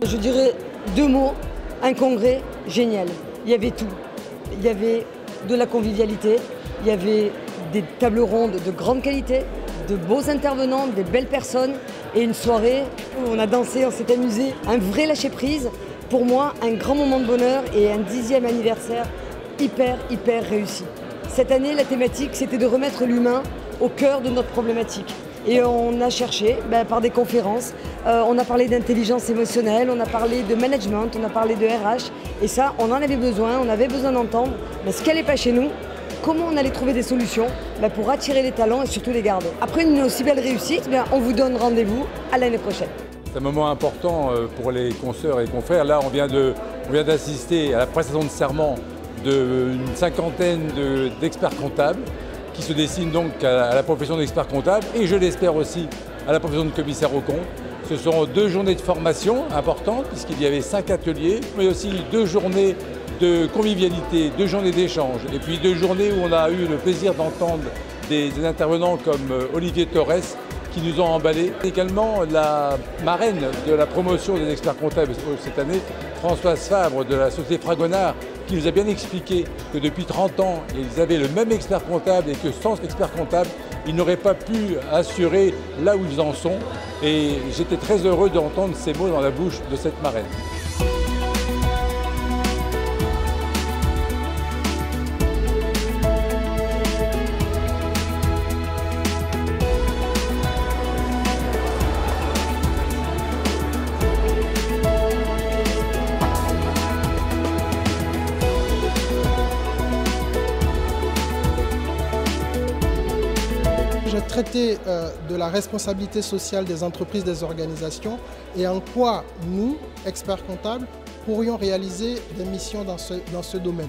Je dirais deux mots, un congrès génial. Il y avait tout. Il y avait de la convivialité, il y avait des tables rondes de grande qualité, de beaux intervenants, des belles personnes et une soirée où on a dansé, on s'est amusé. Un vrai lâcher-prise. Pour moi, un grand moment de bonheur et un 10e anniversaire hyper réussi. Cette année, la thématique, c'était de remettre l'humain au cœur de notre problématique. Et on a cherché, par des conférences, on a parlé d'intelligence émotionnelle, on a parlé de management, on a parlé de RH. Et ça, on en avait besoin, on avait besoin d'entendre ce qui n'allait pas chez nous, comment on allait trouver des solutions pour attirer les talents et surtout les garder. Après une aussi belle réussite, on vous donne rendez-vous à l'année prochaine. C'est un moment important pour les consoeurs et confrères. Là, on vient d'assister à la prestation de serment d'une cinquantaine d'experts comptables qui se dessinent donc à la profession d'expert comptable et je l'espère aussi à la profession de commissaire aux comptes. Ce seront 2 journées de formation importantes puisqu'il y avait 5 ateliers, mais aussi 2 journées de convivialité, 2 journées d'échange et puis 2 journées où on a eu le plaisir d'entendre des intervenants comme Olivier Torres qui nous ont emballés. Également la marraine de la promotion des experts comptables cette année, Françoise Fabre de la société Fragonard, qui nous a bien expliqué que depuis 30 ans, ils avaient le même expert comptable et que sans expert comptable, ils n'auraient pas pu assurer là où ils en sont. Et j'étais très heureux d'entendre ces mots dans la bouche de cette marraine. J'ai traité de la responsabilité sociale des entreprises, des organisations et en quoi nous, experts comptables, pourrions réaliser des missions dans ce domaine.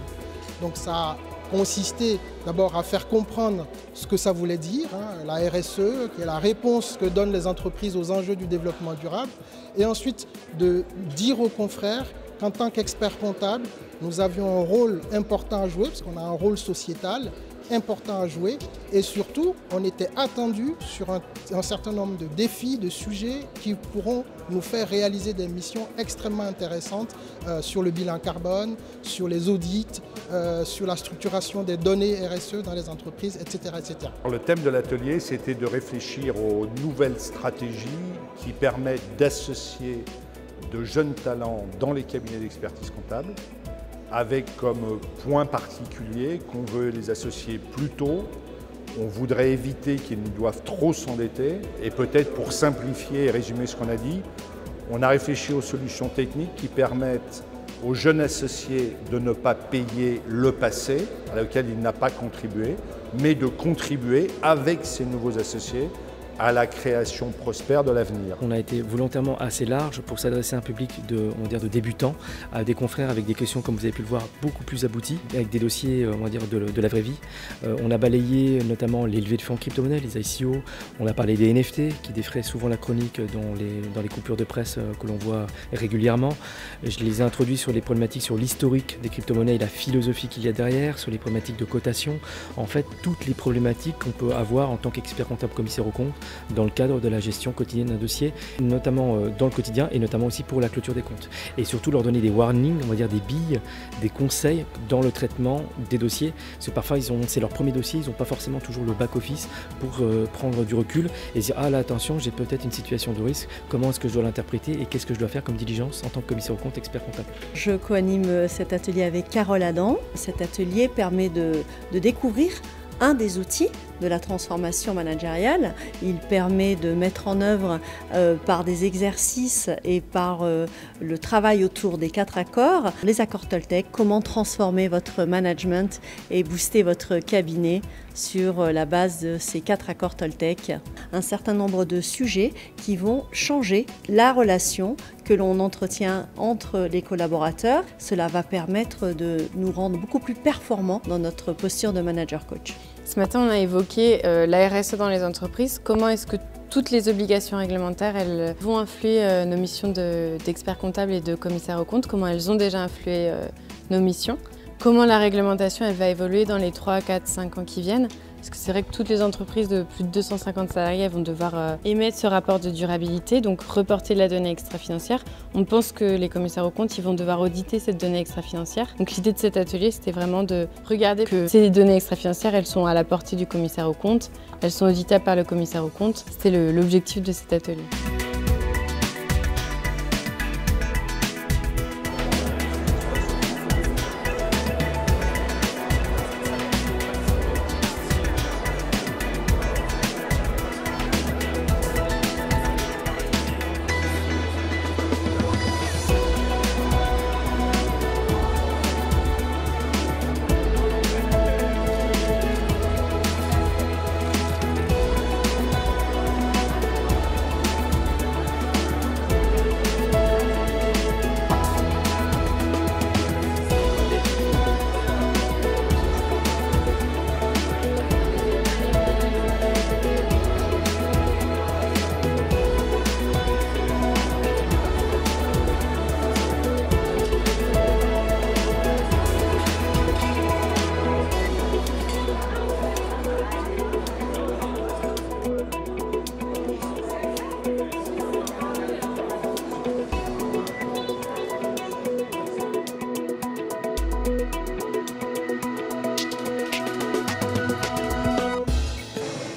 Donc ça a consisté d'abord à faire comprendre ce que ça voulait dire, la RSE, qui est la réponse que donnent les entreprises aux enjeux du développement durable, et ensuite de dire aux confrères qu'en tant qu'experts comptables, nous avions un rôle important à jouer, parce qu'on a un rôle sociétal important à jouer et surtout on était attendu sur un certain nombre de défis, de sujets qui pourront nous faire réaliser des missions extrêmement intéressantes sur le bilan carbone, sur les audits, sur la structuration des données RSE dans les entreprises, etc. etc. Le thème de l'atelier, c'était de réfléchir aux nouvelles stratégies qui permettent d'associer de jeunes talents dans les cabinets d'expertise comptable, avec comme point particulier qu'on veut les associer plus tôt. On voudrait éviter qu'ils ne doivent trop s'endetter et peut-être pour simplifier et résumer ce qu'on a dit, on a réfléchi aux solutions techniques qui permettent aux jeunes associés de ne pas payer le passé à lequel il n'a pas contribué, mais de contribuer avec ces nouveaux associés à la création prospère de l'avenir. On a été volontairement assez large pour s'adresser à un public de débutants, à des confrères avec des questions, comme vous avez pu le voir, beaucoup plus abouties, avec des dossiers de la vraie vie. On a balayé notamment les levées de fonds en crypto-monnaie, les ICO, on a parlé des NFT qui défraient souvent la chronique dans les coupures de presse que l'on voit régulièrement. Je les ai introduits sur les problématiques, sur l'historique des crypto-monnaies et la philosophie qu'il y a derrière, sur les problématiques de cotation. En fait, toutes les problématiques qu'on peut avoir en tant qu'expert comptable commissaire aux comptes dans le cadre de la gestion quotidienne d'un dossier, notamment dans le quotidien et notamment aussi pour la clôture des comptes. Et surtout leur donner des warnings, on va dire des billes, des conseils dans le traitement des dossiers. Parce que parfois c'est leur premier dossier, ils n'ont pas forcément toujours le back-office pour prendre du recul et dire ah là attention, j'ai peut-être une situation de risque, comment est-ce que je dois l'interpréter et qu'est-ce que je dois faire comme diligence en tant que commissaire aux comptes, expert comptable. Je co-anime cet atelier avec Carole Adam. Cet atelier permet de découvrir un des outils de la transformation managériale. Il permet de mettre en œuvre par des exercices et par le travail autour des 4 accords, les accords Toltec, comment transformer votre management et booster votre cabinet sur la base de ces 4 accords Toltec. Un certain nombre de sujets qui vont changer la relation que l'on entretient entre les collaborateurs. Cela va permettre de nous rendre beaucoup plus performants dans notre posture de manager coach. Ce matin, on a évoqué la RSE dans les entreprises. Comment est-ce que toutes les obligations réglementaires elles vont influer nos missions d'experts comptables et de commissaires aux comptes? Comment elles ont déjà influé nos missions? Comment la réglementation elle va évoluer dans les 3, 4, 5 ans qui viennent? Parce que c'est vrai que toutes les entreprises de plus de 250 salariés vont devoir émettre ce rapport de durabilité, donc reporter la donnée extra-financière. On pense que les commissaires aux comptes ils vont devoir auditer cette donnée extra-financière. Donc l'idée de cet atelier, c'était vraiment de regarder que ces données extra-financières, elles sont à la portée du commissaire aux comptes, elles sont auditables par le commissaire aux comptes. C'était l'objectif de cet atelier.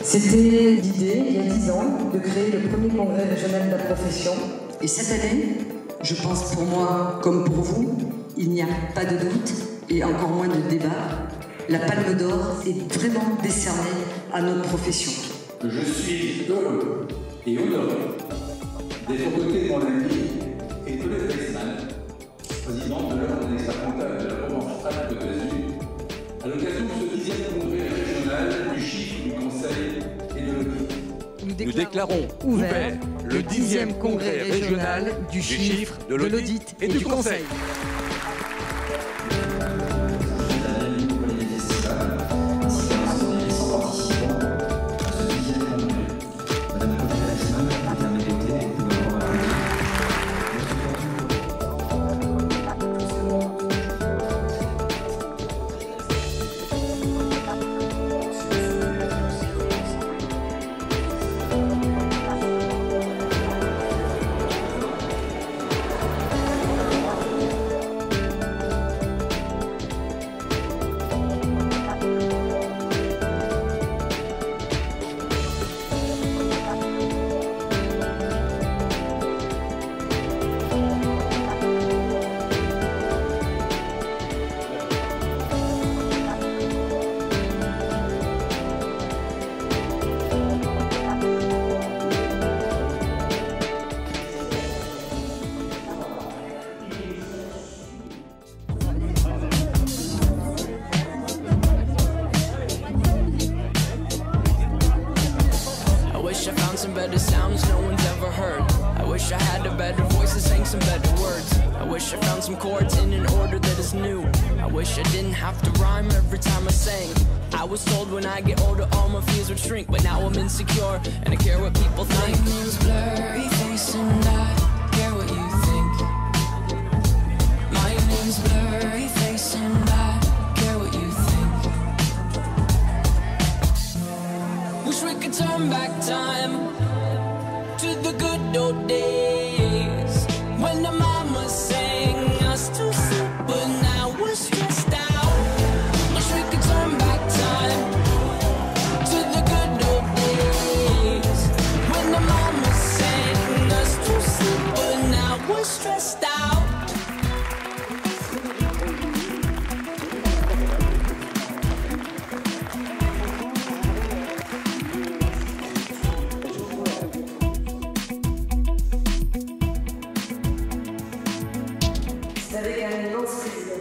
C'était l'idée, il y a 10 ans, de créer le premier congrès régional de la profession. Et cette année, je pense pour moi comme pour vous, il n'y a pas de doute et encore moins de débat. La Palme d'Or est vraiment décernée à notre profession. Je suis heureux et honoré d'être aux côtés de mon ami et Colette Weissman, président de l'Ordre des experts comptables de la Provence-Alpes-Côte d'Azur, à l'occasion de ce 10e congrès régional du chiffre du Conseil et de l'audit. Nous déclarons ouvert le 10e congrès régional du chiffre, de l'audit et du Conseil. Some better sounds no one's ever heard. I wish I had a better voice and sang some better words. I wish I found some chords in an order that is new. I wish I didn't have to rhyme every time I sang. I was told when I get older all my fears would shrink, but now I'm insecure and I care what people think. My name's Blurry Face and I care what you think. My name's Blurry Face and I care what you think. Wish we could turn back time to the good old days when the mama sang us to sleep, but now we're stressed out. Wish we could turn back time to the good old days when the mama sang us to sleep, but now we're stressed out. C'est avec un immense plaisir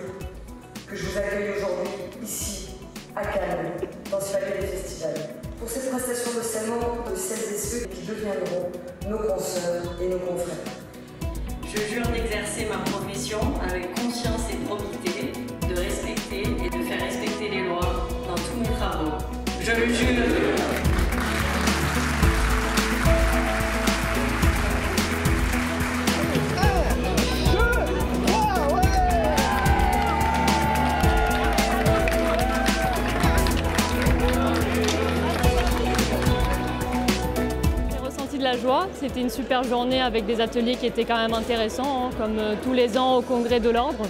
que je vous accueille aujourd'hui, ici, à Cannes, dans ce palais des festivals, pour cette prestation de serment de celles et ceux qui deviendront nos consoeurs et nos confrères. Je jure d'exercer ma profession avec conscience et probité, de respecter et de faire respecter les lois dans tous mes travaux. Je le jure. c'était une super journée avec des ateliers qui étaient quand même intéressants, hein, comme tous les ans au Congrès de l'Ordre.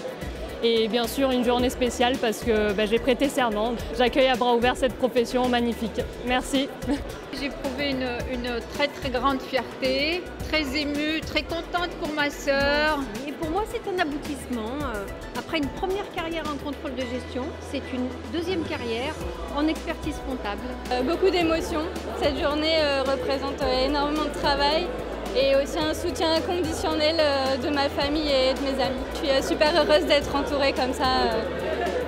Et bien sûr une journée spéciale parce que j'ai prêté serment. J'accueille à bras ouverts cette profession magnifique. Merci. J'ai éprouvé une très très grande fierté, très émue, très contente pour ma sœur. Et pour moi c'est un aboutissement. Après une première carrière en contrôle de gestion, c'est une deuxième carrière en expertise comptable. Beaucoup d'émotions. Cette journée représente énormément de travail. Et aussi un soutien inconditionnel de ma famille et de mes amis. Je suis super heureuse d'être entourée comme ça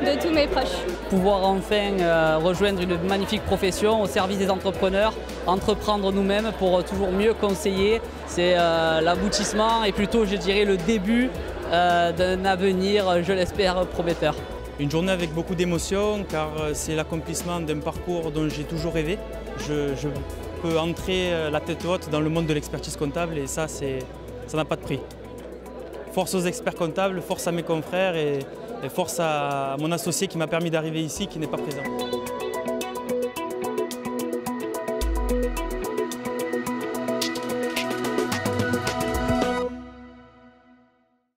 de tous mes proches. Pouvoir enfin rejoindre une magnifique profession au service des entrepreneurs, entreprendre nous-mêmes pour toujours mieux conseiller, c'est l'aboutissement et plutôt je dirais le début d'un avenir, je l'espère, prometteur. Une journée avec beaucoup d'émotions car c'est l'accomplissement d'un parcours dont j'ai toujours rêvé. Je peux entrer la tête haute dans le monde de l'expertise comptable et ça n'a pas de prix. Force aux experts comptables, force à mes confrères et force à mon associé qui m'a permis d'arriver ici, qui n'est pas présent.